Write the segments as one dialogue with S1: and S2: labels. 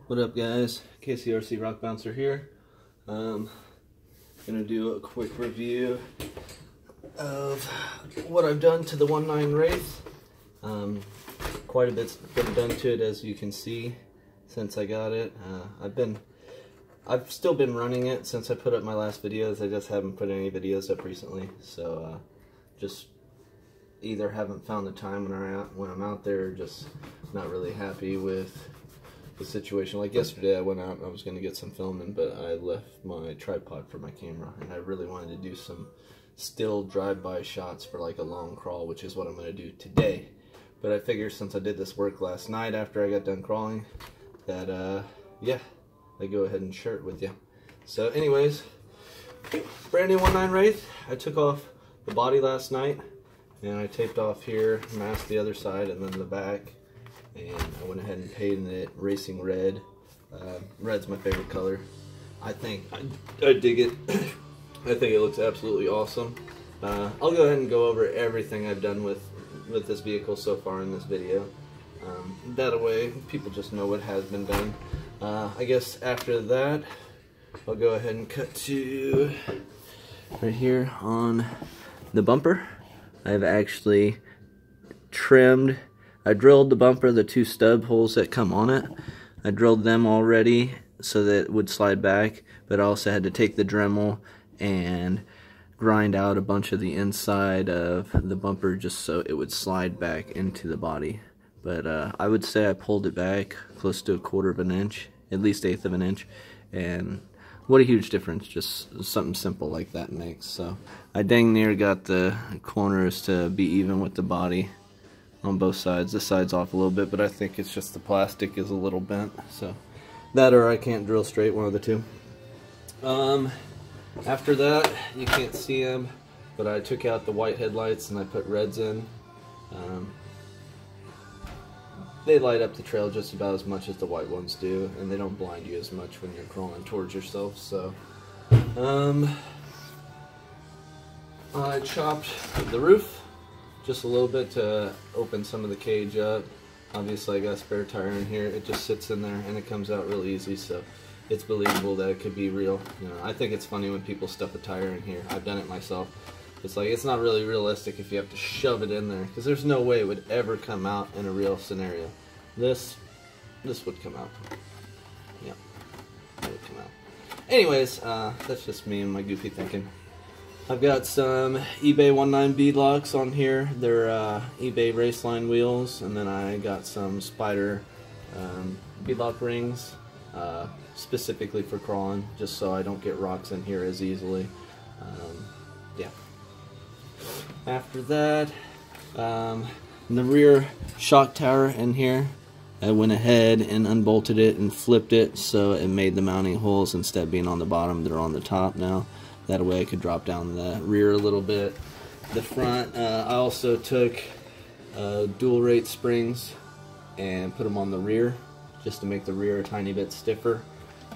S1: What up, guys? KCRC Rock Bouncer here. Gonna do a quick review of what I've done to the 1.9 Wraith. Quite a bit's been done to it, as you can see, since I got it. I've still been running it since I put up my last videos. I just haven't put any videos up recently, so just either haven't found the time when I'm out there, or just not really happy with the situation. Like yesterday, I went out and I was going to get some filming, but I left my tripod for my camera, and I really wanted to do some still drive-by shots for like a long crawl, which is what I'm going to do today. But I figured since I did this work last night after I got done crawling, that yeah, I'd go ahead and share it with you. So anyways, brand new 1.9 Wraith. I took off the body last night, and I taped off here, masked the other side, and then the back. And I went ahead and painted it racing red. Red's my favorite color. I think I dig it. I think it looks absolutely awesome. I'll go ahead and go over everything I've done with this vehicle so far in this video. That way people just know what has been done. I guess after that, I'll go ahead and cut to right here on the bumper. I've actually trimmed. I drilled the bumper, the two stub holes that come on it. I drilled them already so that it would slide back, but I also had to take the Dremel and grind out a bunch of the inside of the bumper just so it would slide back into the body. But I would say I pulled it back close to 1/4 of an inch, at least 1/8 of an inch, and what a huge difference just something simple like that makes. So I dang near got the corners to be even with the body on both sides. This side's off a little bit, but I think it's just the plastic is a little bent. So that, or I can't drill straight, one of the two. After that, you can't see them, but I took out the white headlights and I put reds in. They light up the trail just about as much as the white ones do, and they don't blind you as much when you're crawling towards yourself. So I chopped the roof just a little bit to open some of the cage up. Obviously I got a spare tire in here. It just sits in there and it comes out real easy, so it's believable that it could be real. You know, I think it's funny when people stuff a tire in here. I've done it myself. It's like, it's not really realistic if you have to shove it in there, because there's no way it would ever come out in a real scenario. This would come out. Yeah, it would come out. Anyways, that's just me and my goofy thinking. I've got some eBay 1.9 beadlocks on here. They're eBay Raceline wheels, and then I got some Spider beadlock rings, specifically for crawling, just so I don't get rocks in here as easily. Yeah. After that, the rear shock tower in here, I went ahead and unbolted it and flipped it so it made the mounting holes, instead of being on the bottom, they're on the top now. That way I could drop down the rear a little bit. The front, I also took dual rate springs and put them on the rear just to make the rear a tiny bit stiffer.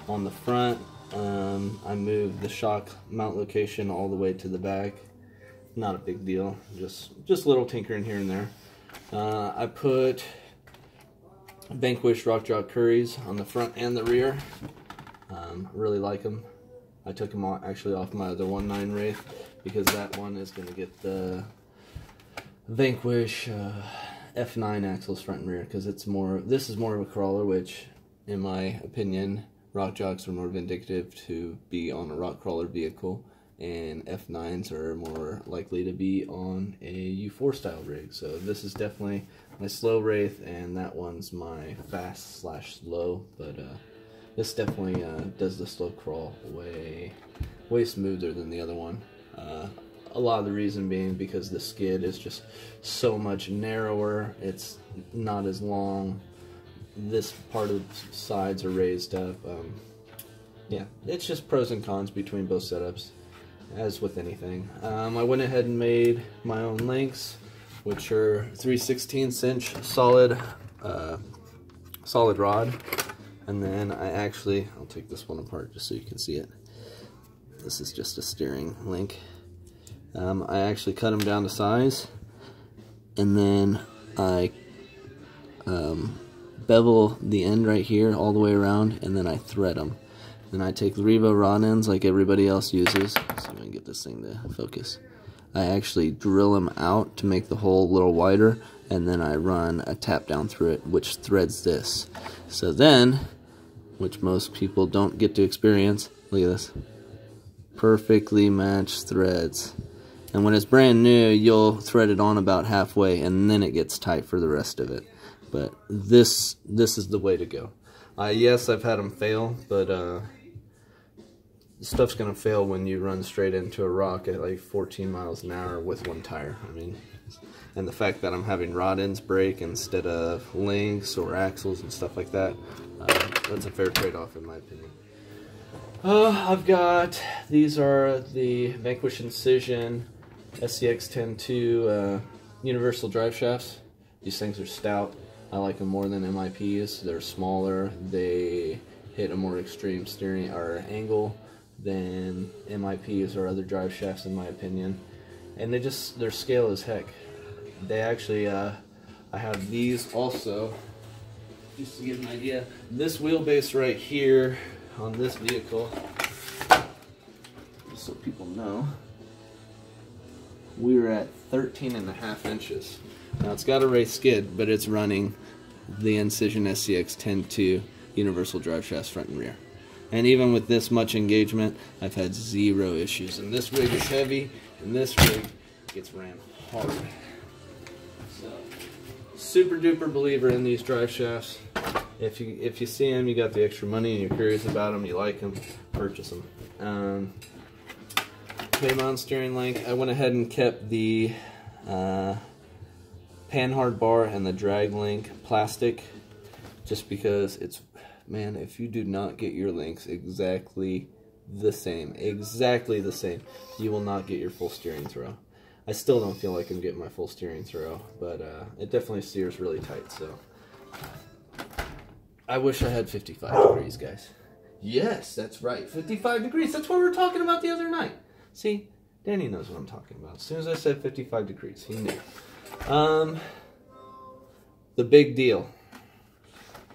S1: On the front, I moved the shock mount location all the way to the back. Not a big deal, just a little tinkering here and there. I put Vanquish Rock Jaw Curries on the front and the rear. Really like them. I took them actually off my other 1.9 Wraith because that one is going to get the Vanquish F9 axles front and rear, because this is more of a crawler, which in my opinion rock jocks are more vindictive to be on a rock crawler vehicle, and F9s are more likely to be on a U4 style rig. So this is definitely my slow Wraith, and that one's my fast/slow, but this definitely does the slow crawl way smoother than the other one. A lot of the reason being because the skid is just so much narrower. It's not as long. This part of the sides are raised up. Yeah, it's just pros and cons between both setups, as with anything. I went ahead and made my own links, which are 3/16 inch solid rod. And then I'll take this one apart just so you can see it. This is just a steering link. I actually cut them down to size, and then I bevel the end right here all the way around, and then I thread them. Then I take the Revo rod ends like everybody else uses. See if I can get this thing to focus. I actually drill them out to make the hole a little wider, and then I run a tap down through it, which threads this. So then, which most people don't get to experience, look at this. Perfectly matched threads. And when it's brand new, you'll thread it on about halfway, and then it gets tight for the rest of it. But this is the way to go. Yes, I've had them fail, but stuff's gonna fail when you run straight into a rock at like 14 miles an hour with one tire. I mean, and the fact that I'm having rod ends break instead of links or axles and stuff like that, that's a fair trade-off in my opinion. I've got, these are the Vanquish Incision SCX 10.2 universal drive shafts. These things are stout. I like them more than MIPs. They're smaller. They hit a more extreme steering or angle than MIPs or other drive shafts in my opinion. And they just, their scale is heck. They actually, I have these also, just to get an idea. This wheelbase right here on this vehicle, just so people know, we were at 13.5 inches. Now it's got a Wraith skid, but it's running the Incision SCX 10.2 universal drive shafts front and rear. And even with this much engagement, I've had zero issues. And this rig is heavy, and this rig gets ran hard. So, super duper believer in these drive shafts. If you see them, you got the extra money, and you're curious about them, you like them, purchase them. K-mount steering link. I went ahead and kept the panhard bar and the drag link plastic, just because it's, man, if you do not get your links exactly the same, you will not get your full steering throw. I still don't feel like I'm getting my full steering throw, but it definitely steers really tight. So I wish I had 55 degrees, guys. Yes, that's right, 55 degrees. That's what we were talking about the other night. See, Danny knows what I'm talking about. As soon as I said 55 degrees, he knew. The big deal.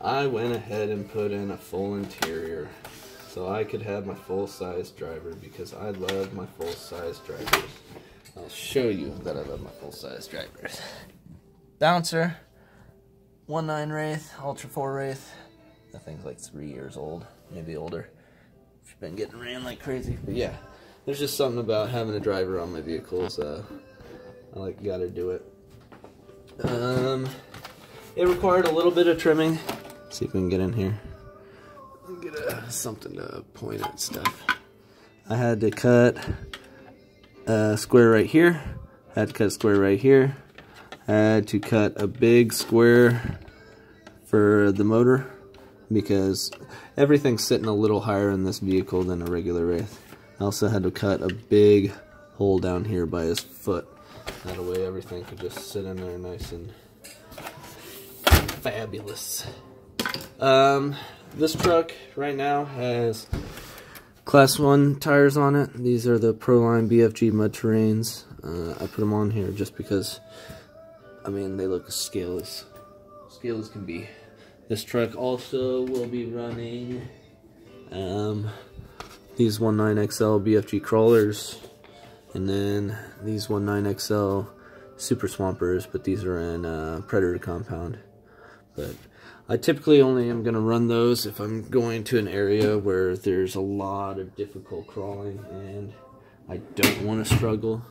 S1: I went ahead and put in a full interior so I could have my full-size driver, because I love my full-size drivers. I'll show you that I love my full-size drivers. Bouncer, 1.9 Wraith, Ultra 4 Wraith. That thing's like 3 years old, maybe older. She's been getting ran like crazy, but yeah. There's just something about having a driver on my vehicles. I like, gotta do it. It required a little bit of trimming. Let's see if we can get in here. Get something to point at stuff. I had to cut a square right here. I had to cut a square right here. I had to cut a big square for the motor, because everything's sitting a little higher in this vehicle than a regular Wraith. I also had to cut a big hole down here by his foot. That way everything could just sit in there nice and fabulous. This truck right now has Class 1 tires on it. These are the Proline BFG mud terrains. I put them on here just because, I mean, they look as scale as can be. This truck also will be running these 1.9 XL BFG crawlers, and then these 1.9 XL Super Swampers, but these are in Predator compound. But I typically only am going to run those if I'm going to an area where there's a lot of difficult crawling and I don't want to struggle.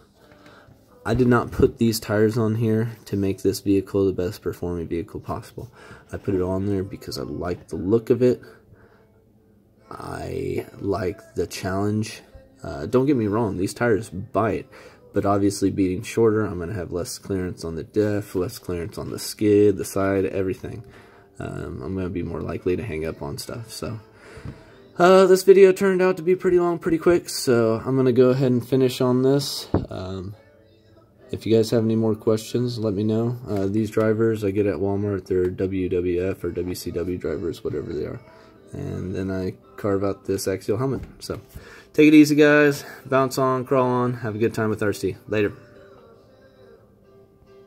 S1: I did not put these tires on here to make this vehicle the best performing vehicle possible. I put it on there because I like the look of it. I like the challenge. Don't get me wrong, these tires bite, but obviously being shorter, I'm going to have less clearance on the diff, less clearance on the skid, the side, everything. I'm going to be more likely to hang up on stuff. So this video turned out to be pretty long, pretty quick, so I'm going to go ahead and finish on this. If you guys have any more questions, let me know. These drivers I get at Walmart. They're WWF or WCW drivers, whatever they are. And then I carve out this Axial helmet. So take it easy, guys. Bounce on, crawl on. Have a good time with RC. Later.